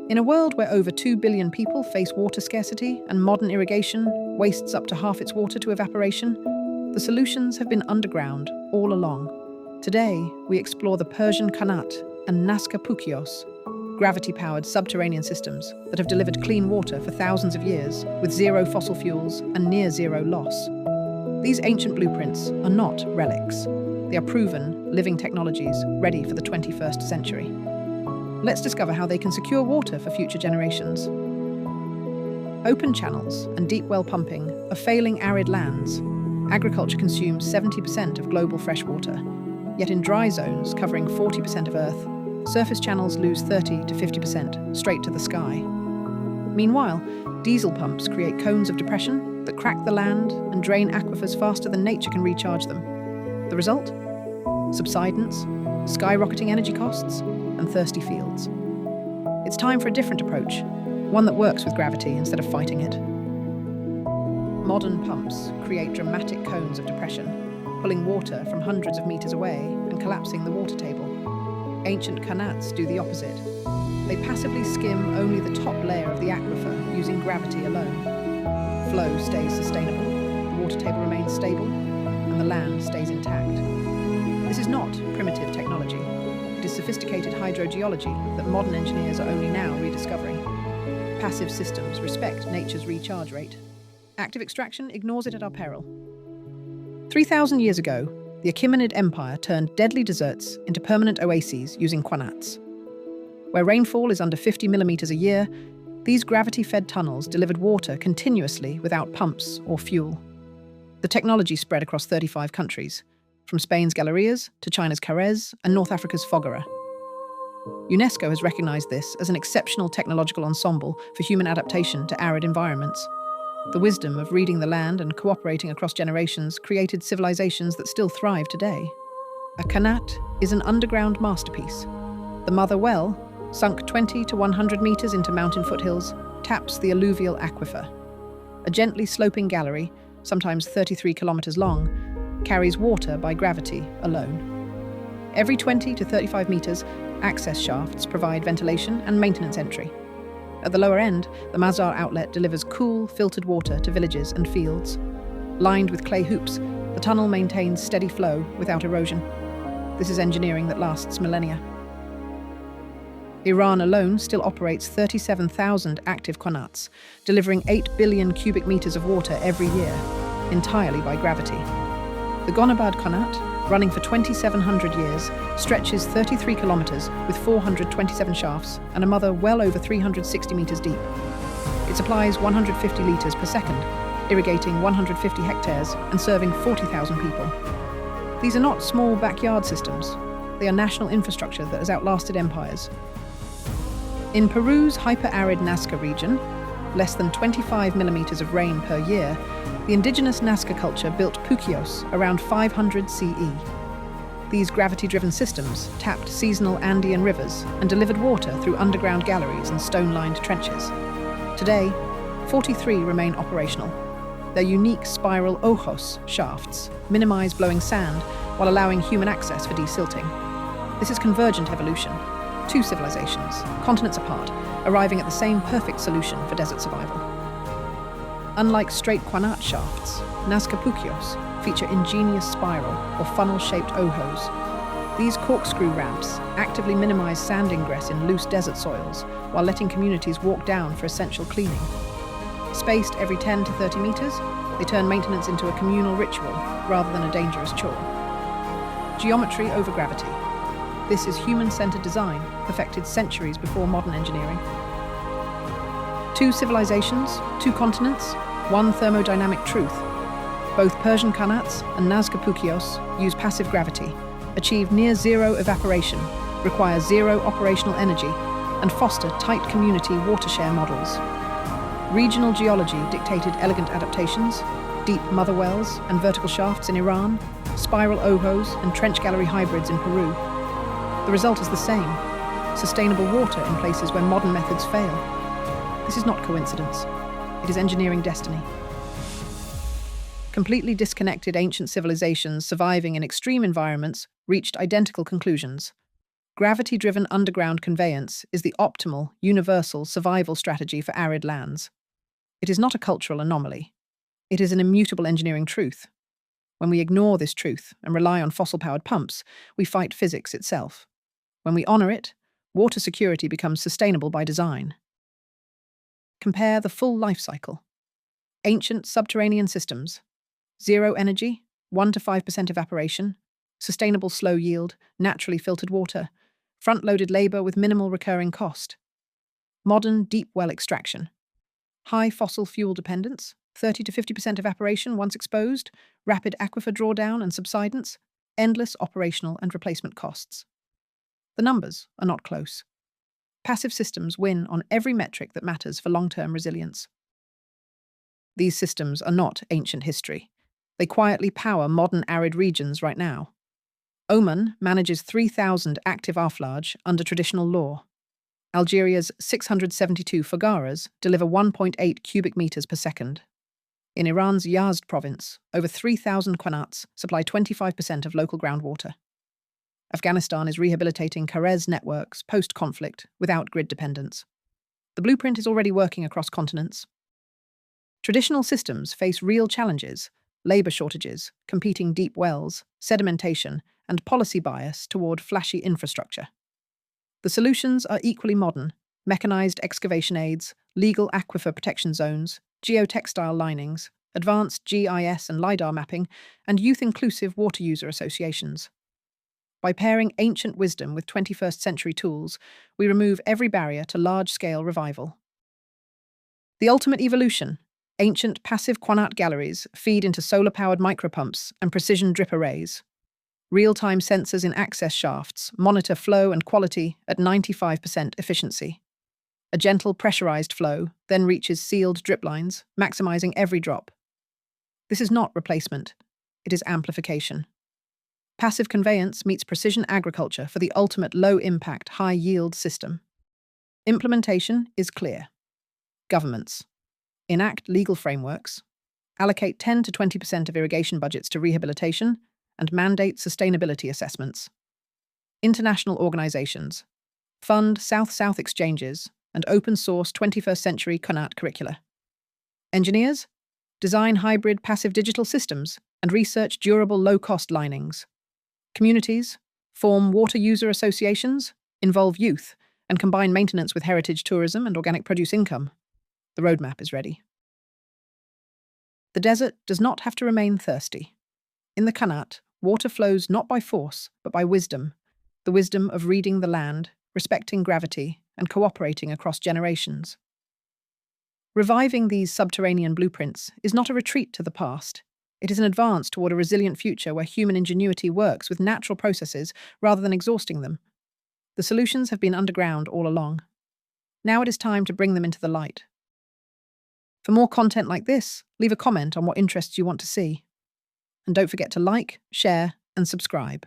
In a world where over 2 billion people face water scarcity and modern irrigation wastes up to half its water to evaporation, the solutions have been underground all along. Today, we explore the Persian Qanat and Nazca Puquios, gravity-powered subterranean systems that have delivered clean water for thousands of years with zero fossil fuels and near-zero loss. These ancient blueprints are not relics. They are proven, living technologies ready for the 21st century. Let's discover how they can secure water for future generations. Open channels and deep well pumping are failing arid lands. Agriculture consumes 70% of global freshwater, yet in dry zones covering 40% of Earth, surface channels lose 30 to 50% straight to the sky. Meanwhile, diesel pumps create cones of depression that crack the land and drain aquifers faster than nature can recharge them. The result? Subsidence, skyrocketing energy costs, and thirsty fields. It's time for a different approach, one that works with gravity instead of fighting it. Modern pumps create dramatic cones of depression, pulling water from hundreds of meters away and collapsing the water table. Ancient Qanats do the opposite. They passively skim only the top layer of the aquifer using gravity alone. Flow stays sustainable, the water table remains stable, and the land stays intact. This is not primitive technology. It is sophisticated hydrogeology that modern engineers are only now rediscovering. Passive systems respect nature's recharge rate. Active extraction ignores it at our peril. 3,000 years ago, the Achaemenid Empire turned deadly deserts into permanent oases using Qanats. Where rainfall is under 50 millimeters a year, these gravity-fed tunnels delivered water continuously without pumps or fuel. The technology spread across 35 countries, from Spain's Galerias to China's Carrez and North Africa's Foggara. UNESCO has recognized this as an exceptional technological ensemble for human adaptation to arid environments. The wisdom of reading the land and cooperating across generations created civilizations that still thrive today. A Qanat is an underground masterpiece. The mother well, sunk 20 to 100 meters into mountain foothills, taps the alluvial aquifer. A gently sloping gallery, sometimes 33 kilometers long, carries water by gravity alone. Every 20 to 35 meters, access shafts provide ventilation and maintenance entry. At the lower end, the Mazar outlet delivers cool, filtered water to villages and fields. Lined with clay hoops, the tunnel maintains steady flow without erosion. This is engineering that lasts millennia. Iran alone still operates 37,000 active Qanats, delivering 8 billion cubic meters of water every year, entirely by gravity. The Gonabad Qanat, running for 2,700 years, stretches 33 kilometers with 427 shafts and a mother well over 360 meters deep. It supplies 150 liters per second, irrigating 150 hectares and serving 40,000 people. These are not small backyard systems. They are national infrastructure that has outlasted empires. In Peru's Hyper-Arid Nazca region, less than 25 millimeters of rain per year, the indigenous Nazca culture built Puquios around 500 CE. These gravity-driven systems tapped seasonal Andean rivers and delivered water through underground galleries and stone-lined trenches. Today, 43 remain operational. Their unique spiral Ojos shafts minimize blowing sand while allowing human access for desilting. This is convergent evolution. Two civilizations, continents apart, arriving at the same perfect solution for desert survival. Unlike straight Qanat shafts, Nazca Puquios feature ingenious spiral or funnel-shaped Ojos. These corkscrew ramps actively minimize sand ingress in loose desert soils while letting communities walk down for essential cleaning. Spaced every 10 to 30 meters, they turn maintenance into a communal ritual rather than a dangerous chore. Geometry over gravity. This is human-centered design, perfected centuries before modern engineering. Two civilizations, two continents, one thermodynamic truth. Both Persian Qanats and Nazca Puquios use passive gravity, achieve near-zero evaporation, require zero operational energy, and foster tight community water-share models. Regional geology dictated elegant adaptations, deep mother wells and vertical shafts in Iran, spiral Ojos and trench gallery hybrids in Peru. The result is the same: sustainable water in places where modern methods fail. This is not coincidence. It is engineering destiny. Completely disconnected ancient civilizations surviving in extreme environments reached identical conclusions. Gravity-driven underground conveyance is the optimal, universal survival strategy for arid lands. It is not a cultural anomaly. It is an immutable engineering truth. When we ignore this truth and rely on fossil-powered pumps, we fight physics itself. When we honor it, water security becomes sustainable by design. Compare the full life cycle. Ancient subterranean systems. Zero energy, 1 to 5% evaporation, sustainable slow yield, naturally filtered water, front-loaded labor with minimal recurring cost. Modern deep well extraction. High fossil fuel dependence, 30 to 50% evaporation once exposed, rapid aquifer drawdown and subsidence, endless operational and replacement costs. The numbers are not close. Passive systems win on every metric that matters for long-term resilience. These systems are not ancient history. They quietly power modern arid regions right now. Oman manages 3,000 active aflage under traditional law. Algeria's 672 Fogaras deliver 1.8 cubic meters per second. In Iran's Yazd province, over 3,000 Qanats supply 25% of local groundwater. Afghanistan is rehabilitating Karez networks post-conflict without grid dependence. The blueprint is already working across continents. Traditional systems face real challenges: labor shortages, competing deep wells, sedimentation, and policy bias toward flashy infrastructure. The solutions are equally modern: mechanized excavation aids, legal aquifer protection zones, geotextile linings, advanced GIS and LiDAR mapping, and youth-inclusive water user associations. By pairing ancient wisdom with 21st century tools, we remove every barrier to large-scale revival. The ultimate evolution: ancient passive Qanat galleries feed into solar-powered micropumps and precision drip arrays. Real-time sensors in access shafts monitor flow and quality at 95% efficiency. A gentle pressurized flow then reaches sealed drip lines, maximizing every drop. This is not replacement. It is amplification. Passive conveyance meets precision agriculture for the ultimate low-impact, high-yield system. Implementation is clear. Governments enact legal frameworks, allocate 10 to 20% of irrigation budgets to rehabilitation, and mandate sustainability assessments. International organizations fund South-South exchanges and open-source 21st century Qanat curricula. Engineers design hybrid passive digital systems and research durable low-cost linings. Communities form water user associations, involve youth, and combine maintenance with heritage tourism and organic produce income. The roadmap is ready. The desert does not have to remain thirsty. In the Qanat, water flows not by force, but by wisdom, the wisdom of reading the land, respecting gravity, and cooperating across generations. Reviving these subterranean blueprints is not a retreat to the past. It is an advance toward a resilient future where human ingenuity works with natural processes rather than exhausting them. The solutions have been underground all along. Now it is time to bring them into the light. For more content like this, leave a comment on what interests you want to see. And don't forget to like, share, and subscribe.